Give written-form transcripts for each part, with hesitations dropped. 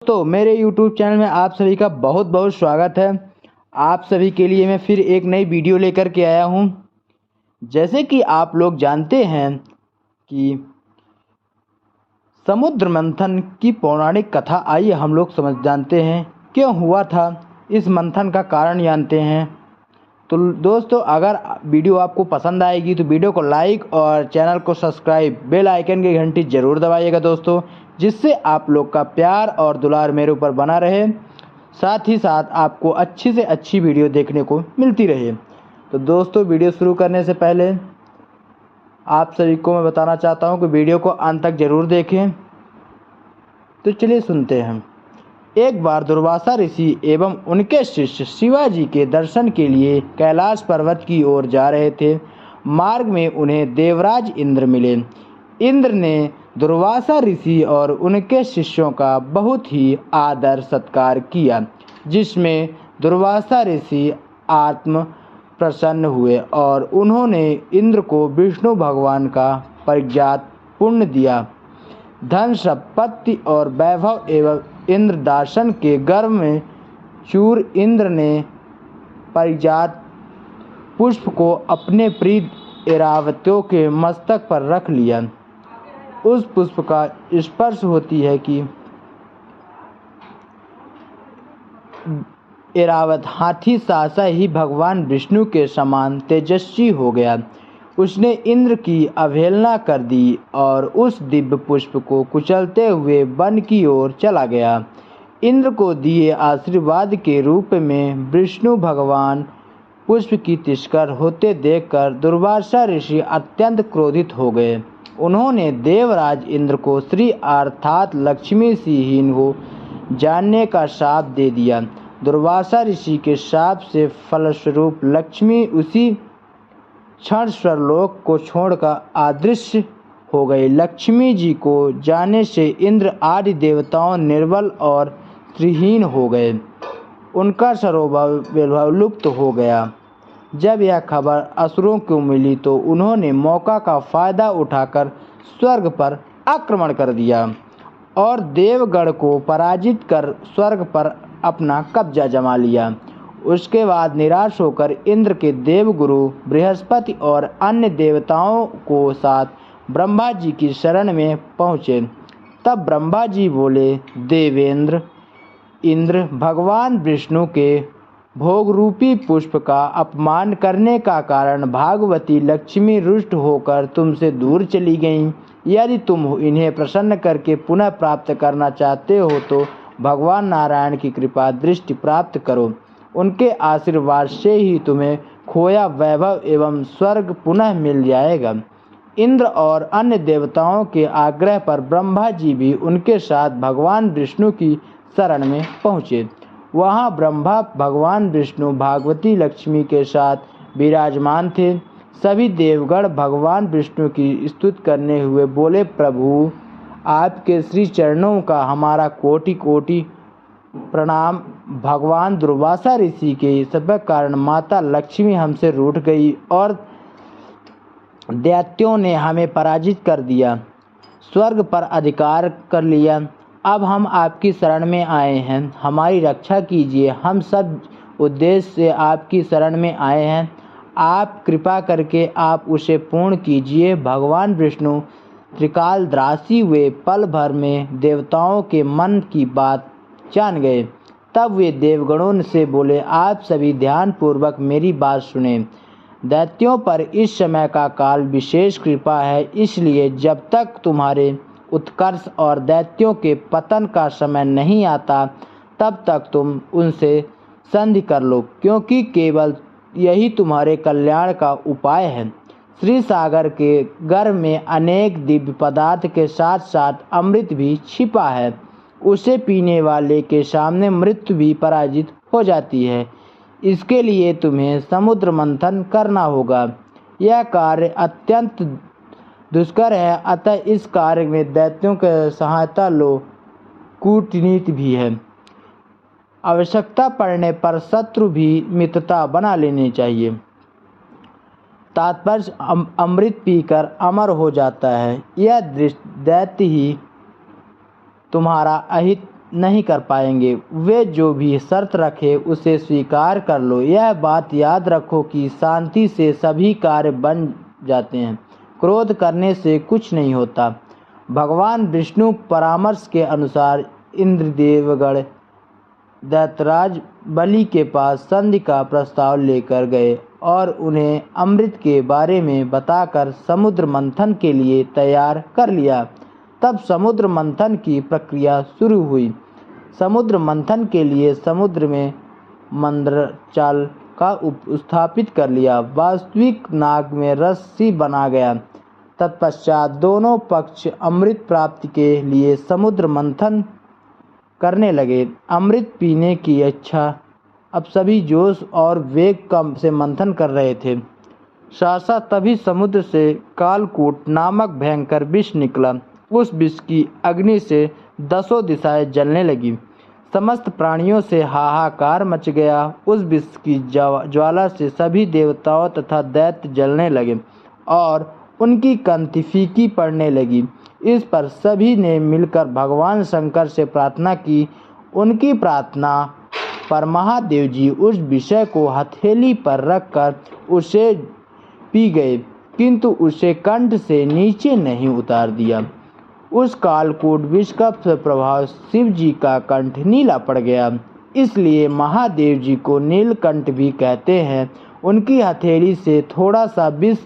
दोस्तों मेरे YouTube channel में आप सभी का बहुत बहुत स्वागत है। आप सभी के लिए मैं फिर एक नई वीडियो लेकर के आया हूं। जैसे कि आप लोग जानते हैं कि समुद्र मंथन की पौराणिक कथा, आइए हम लोग जानते हैं क्यों हुआ था, इस मंथन का कारण जानते हैं। तो दोस्तों अगर वीडियो आपको पसंद आएगी तो वीडियो को लाइक और चैनल को सब्सक्राइब, बेल आइकन की घंटी ज़रूर दबाइएगा दोस्तों, जिससे आप लोग का प्यार और दुलार मेरे ऊपर बना रहे, साथ ही साथ आपको अच्छी से अच्छी वीडियो देखने को मिलती रहे। तो दोस्तों वीडियो शुरू करने से पहले आप सभी को मैं बताना चाहता हूं कि वीडियो को अंत तक ज़रूर देखें। तो चलिए सुनते हैं। एक बार दुर्वासा ऋषि एवं उनके शिष्य शिवाजी के दर्शन के लिए कैलाश पर्वत की ओर जा रहे थे। मार्ग में उन्हें देवराज इंद्र मिले। इंद्र ने दुर्वासा ऋषि और उनके शिष्यों का बहुत ही आदर सत्कार किया, जिसमें दुर्वासा ऋषि आत्म प्रसन्न हुए और उन्होंने इंद्र को विष्णु भगवान का परिज्ञात पुण्य दिया। धन, संपत्ति और वैभव एवं इंद्र दासन के गर्भ में चूर इंद्र ने परिजात पुष्प को अपने प्रिय ऐरावतियों के मस्तक पर रख लिया। उस पुष्प का स्पर्श होती है कि ऐरावत हाथी सासा ही भगवान विष्णु के समान तेजस्वी हो गया। उसने इंद्र की अवहेलना कर दी और उस दिव्य पुष्प को कुचलते हुए वन की ओर चला गया। इंद्र को दिए आशीर्वाद के रूप में विष्णु भगवान पुष्प की तिष्कर होते देखकर दुर्वासा ऋषि अत्यंत क्रोधित हो गए। उन्होंने देवराज इंद्र को श्री अर्थात लक्ष्मी सिंह को जानने का शाप दे दिया। दुर्वासा ऋषि के शाप से फलस्वरूप लक्ष्मी उसी क्षण स्वर्लोक को छोड़कर अदृश्य हो गई। लक्ष्मी जी को जाने से इंद्र आदि देवताओं निर्बल और श्रीहीन हो गए। उनका सर्वभौम लुप्त हो गया। जब यह खबर असुरों को मिली तो उन्होंने मौका का फायदा उठाकर स्वर्ग पर आक्रमण कर दिया और देवगण को पराजित कर स्वर्ग पर अपना कब्जा जमा लिया। उसके बाद निराश होकर इंद्र के देवगुरु बृहस्पति और अन्य देवताओं को साथ ब्रह्मा जी की शरण में पहुँचे। तब ब्रह्मा जी बोले, देवेंद्र इंद्र, भगवान विष्णु के भोग रूपी पुष्प का अपमान करने का कारण भागवती लक्ष्मी रुष्ट होकर तुमसे दूर चली गईं। यदि तुम इन्हें प्रसन्न करके पुनः प्राप्त करना चाहते हो तो भगवान नारायण की कृपा दृष्टि प्राप्त करो। उनके आशीर्वाद से ही तुम्हें खोया वैभव एवं स्वर्ग पुनः मिल जाएगा। इंद्र और अन्य देवताओं के आग्रह पर ब्रह्मा जी भी उनके साथ भगवान विष्णु की शरण में पहुँचे। वहाँ ब्रह्मा भगवान विष्णु भागवती लक्ष्मी के साथ विराजमान थे। सभी देवगण भगवान विष्णु की स्तुति करने हुए बोले, प्रभु आपके श्री चरणों का हमारा कोटि कोटि प्रणाम। भगवान दुर्वासा ऋषि के सब कारण माता लक्ष्मी हमसे रूठ गई और दैत्यों ने हमें पराजित कर दिया, स्वर्ग पर अधिकार कर लिया। अब हम आपकी शरण में आए हैं, हमारी रक्षा कीजिए। हम सब उद्देश्य से आपकी शरण में आए हैं, आप कृपा करके आप उसे पूर्ण कीजिए। भगवान विष्णु त्रिकालदर्शी हुए पल भर में देवताओं के मन की बात जान गए। तब वे देवगणों से बोले, आप सभी ध्यानपूर्वक मेरी बात सुने। दैत्यों पर इस समय का काल विशेष कृपा है, इसलिए जब तक तुम्हारे उत्कर्ष और दैत्यों के पतन का समय नहीं आता तब तक तुम उनसे संधि कर लो, क्योंकि केवल यही तुम्हारे कल्याण का उपाय है। श्री सागर के गर्भ में अनेक दिव्य पदार्थ के साथ साथ अमृत भी छिपा है। उसे पीने वाले के सामने मृत्यु भी पराजित हो जाती है। इसके लिए तुम्हें समुद्र मंथन करना होगा। यह कार्य अत्यंत दुष्कर है, अतः इस कार्य में दैत्यों की सहायता लो। कूटनीति भी है। आवश्यकता पड़ने पर शत्रु भी मित्रता बना लेनी चाहिए। तात्पर्य अमृत पीकर अमर हो जाता है। यह दैत्य ही तुम्हारा अहित नहीं कर पाएंगे। वे जो भी शर्त रखे उसे स्वीकार कर लो। यह बात याद रखो कि शांति से सभी कार्य बन जाते हैं, क्रोध करने से कुछ नहीं होता। भगवान विष्णु परामर्श के अनुसार इंद्रदेवगण दैत्यराज बलि के पास संधि का प्रस्ताव लेकर गए और उन्हें अमृत के बारे में बताकर समुद्र मंथन के लिए तैयार कर लिया। तब समुद्र मंथन की प्रक्रिया शुरू हुई। समुद्र मंथन के लिए समुद्र में मंदरजाल का स्थापित कर लिया। वास्तविक नाग में रस्सी बना गया। तत्पश्चात दोनों पक्ष अमृत प्राप्ति के लिए समुद्र मंथन करने लगे। अमृत पीने की इच्छा अब सभी जोश और वेग कम से मंथन कर रहे थे। सहसा तभी समुद्र से कालकूट नामक भयंकर विष निकला। उस विष की अग्नि से दसों दिशाएं जलने लगी। समस्त प्राणियों से हाहाकार मच गया। उस विष की ज्वाला से सभी देवताओं तथा दैत्य जलने लगे और उनकी कांति फीकी पड़ने लगी। इस पर सभी ने मिलकर भगवान शंकर से प्रार्थना की। उनकी प्रार्थना पर महादेव जी उस विषय को हथेली पर रखकर उसे पी गए, किंतु उसे कंठ से नीचे नहीं उतार दिया। उस कालकूट विष का प्रभाव शिव जी का कंठ नीला पड़ गया, इसलिए महादेव जी को नीलकंठ भी कहते हैं। उनकी हथेली से थोड़ा सा विष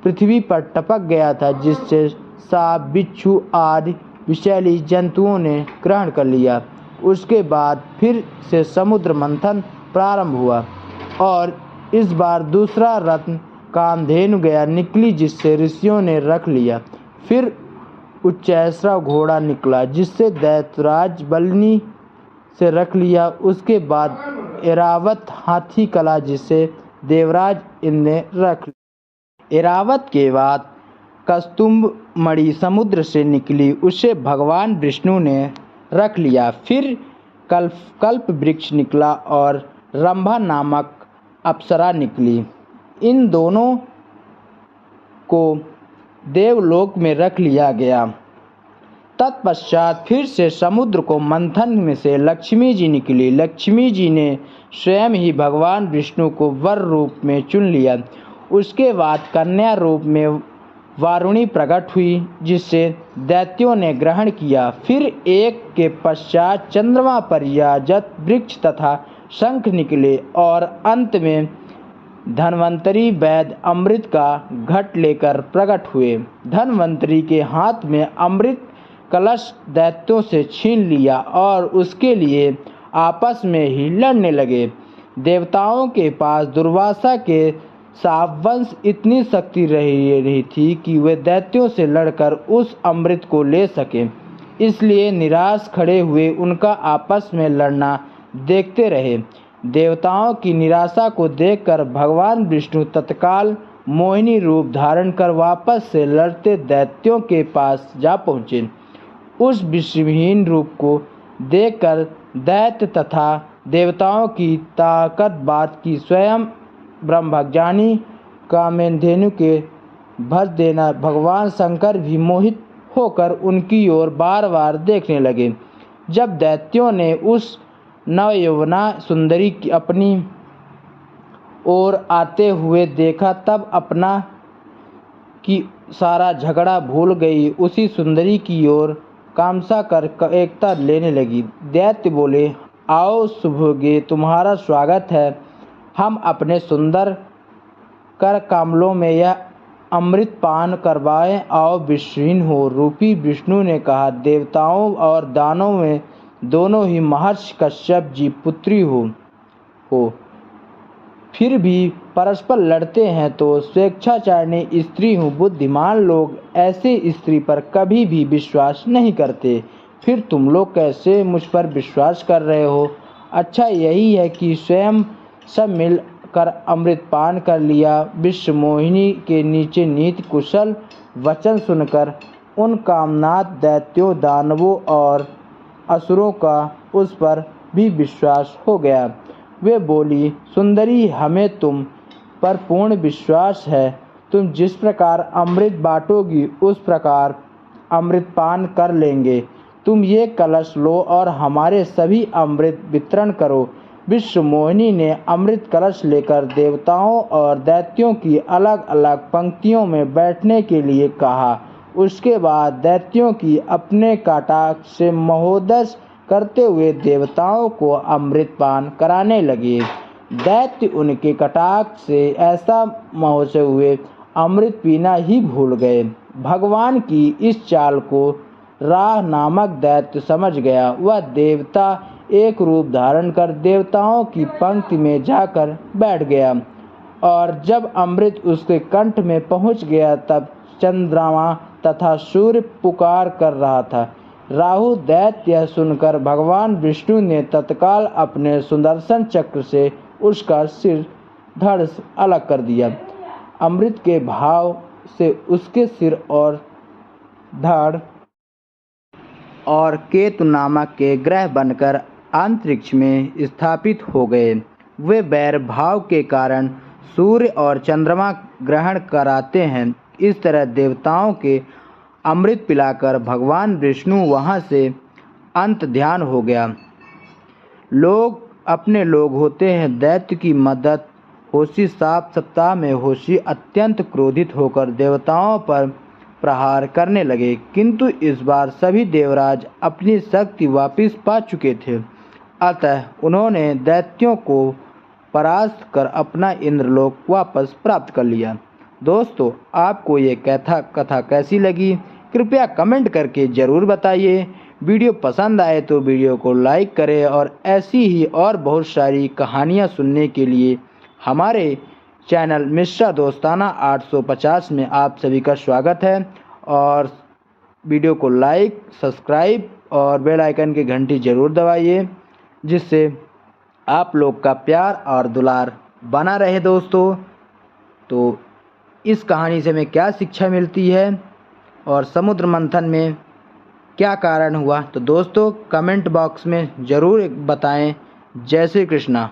पृथ्वी पर टपक गया था, जिससे सांप, बिच्छू आदि विषैली जंतुओं ने ग्रहण कर लिया। उसके बाद फिर से समुद्र मंथन प्रारंभ हुआ और इस बार दूसरा रत्न कामधेनु गया निकली, जिससे ऋषियों ने रख लिया। फिर उच्चैश्रव घोड़ा निकला, जिससे दैत्यराज बलि से रख लिया। उसके बाद ऐरावत हाथी कला, जिसे देवराज इंद्र ने रख लिया। ऐरावत के बाद कस्तुभ मणि समुद्र से निकली, उसे भगवान विष्णु ने रख लिया। फिर कल्प वृक्ष निकला और रंभा नामक अप्सरा निकली। इन दोनों को देवलोक में रख लिया गया। तत्पश्चात फिर से समुद्र को मंथन में से लक्ष्मी जी निकली। लक्ष्मी जी ने स्वयं ही भगवान विष्णु को वर रूप में चुन लिया। उसके बाद कन्या रूप में वारुणी प्रकट हुई, जिसे दैत्यों ने ग्रहण किया। फिर एक के पश्चात चंद्रमा पर याजत वृक्ष तथा शंख निकले और अंत में धन्वंतरी वैद्य अमृत का घट लेकर प्रकट हुए। धन्वंतरी के हाथ में अमृत कलश दैत्यों से छीन लिया और उसके लिए आपस में ही लड़ने लगे। देवताओं के पास दुर्वासा के साप वंश इतनी शक्ति रही थी कि वे दैत्यों से लड़कर उस अमृत को ले सके। इसलिए निराश खड़े हुए उनका आपस में लड़ना देखते रहे। देवताओं की निराशा को देखकर भगवान विष्णु तत्काल मोहिनी रूप धारण कर वापस से लड़ते दैत्यों के पास जा पहुँचे। उस विषविहीन रूप को देखकर दैत्य तथा देवताओं की ताकत बात की स्वयं ब्रह्मज्ञानी कामधेनु के भर देना भगवान शंकर भी मोहित होकर उनकी ओर बार बार देखने लगे। जब दैत्यों ने उस नवयौवना सुंदरी की अपनी ओर आते हुए देखा, तब अपना की सारा झगड़ा भूल गई उसी सुंदरी की ओर कामसा कर एकता लेने लगी। दैत्य बोले, आओ शुभगे, तुम्हारा स्वागत है। हम अपने सुंदर कर कमलों में यह अमृत पान करवाएं। आओ विश्वहीन हो रूपी विष्णु ने कहा, देवताओं और दानवों में दोनों ही महर्षि कश्यप जी पुत्री हो फिर भी परस्पर लड़ते हैं तो स्वेच्छाचारिणी स्त्री हूँ। बुद्धिमान लोग ऐसे स्त्री पर कभी भी विश्वास नहीं करते। फिर तुम लोग कैसे मुझ पर विश्वास कर रहे हो? अच्छा यही है कि स्वयं सब मिलकर अमृत पान कर लिया। विश्व मोहिनी के नीचे नीति कुशल वचन सुनकर उन कामनाथ दैत्यों, दानवों और असुरों का उस पर भी विश्वास हो गया। वे बोली, सुंदरी, हमें तुम पर पूर्ण विश्वास है। तुम जिस प्रकार अमृत बांटोगी उस प्रकार अमृत पान कर लेंगे। तुम ये कलश लो और हमारे सभी अमृत वितरण करो। विश्वमोहिनी ने अमृत कलश लेकर देवताओं और दैत्यों की अलग अलग पंक्तियों में बैठने के लिए कहा। उसके बाद दैत्यों की अपने कटाक्ष से महोदय करते हुए देवताओं को अमृत पान कराने लगे। दैत्य उनके कटाक्ष से ऐसा मोह से हुए अमृत पीना ही भूल गए। भगवान की इस चाल को राह नामक दैत्य समझ गया। वह देवता एक रूप धारण कर देवताओं की पंक्ति में जाकर बैठ गया और जब अमृत उसके कंठ में पहुंच गया तब चंद्रमा तथा सूर्य पुकार कर रहा था। राहु दैत्य यह सुनकर भगवान विष्णु ने तत्काल अपने सुदर्शन चक्र से उसका सिर धड़ से अलग कर दिया। अमृत के भाव से उसके सिर और धड़ और केतु नामक के ग्रह बनकर अंतरिक्ष में स्थापित हो गए। वे वैर भाव के कारण सूर्य और चंद्रमा ग्रहण कराते हैं। इस तरह देवताओं के अमृत पिलाकर भगवान विष्णु वहाँ से अंत ध्यान हो गया। लोग अपने लोग होते हैं। दैत्य की मदद होशी सात सप्ताह में होशी अत्यंत क्रोधित होकर देवताओं पर प्रहार करने लगे, किंतु इस बार सभी देवराज अपनी शक्ति वापस पा चुके थे। अतः उन्होंने दैत्यों को परास्त कर अपना इंद्रलोक वापस प्राप्त कर लिया। दोस्तों, आपको ये कथा कैसी लगी कृपया कमेंट करके ज़रूर बताइए। वीडियो पसंद आए तो वीडियो को लाइक करें और ऐसी ही और बहुत सारी कहानियाँ सुनने के लिए हमारे चैनल मिश्रा दोस्ताना 850 में आप सभी का स्वागत है। और वीडियो को लाइक, सब्सक्राइब और बेल आइकन की घंटी ज़रूर दबाइए, जिससे आप लोग का प्यार और दुलार बना रहे। दोस्तों, तो इस कहानी से हमें क्या शिक्षा मिलती है और समुद्र मंथन में क्या कारण हुआ, तो दोस्तों कमेंट बॉक्स में ज़रूर बताएं। जय श्री कृष्णा।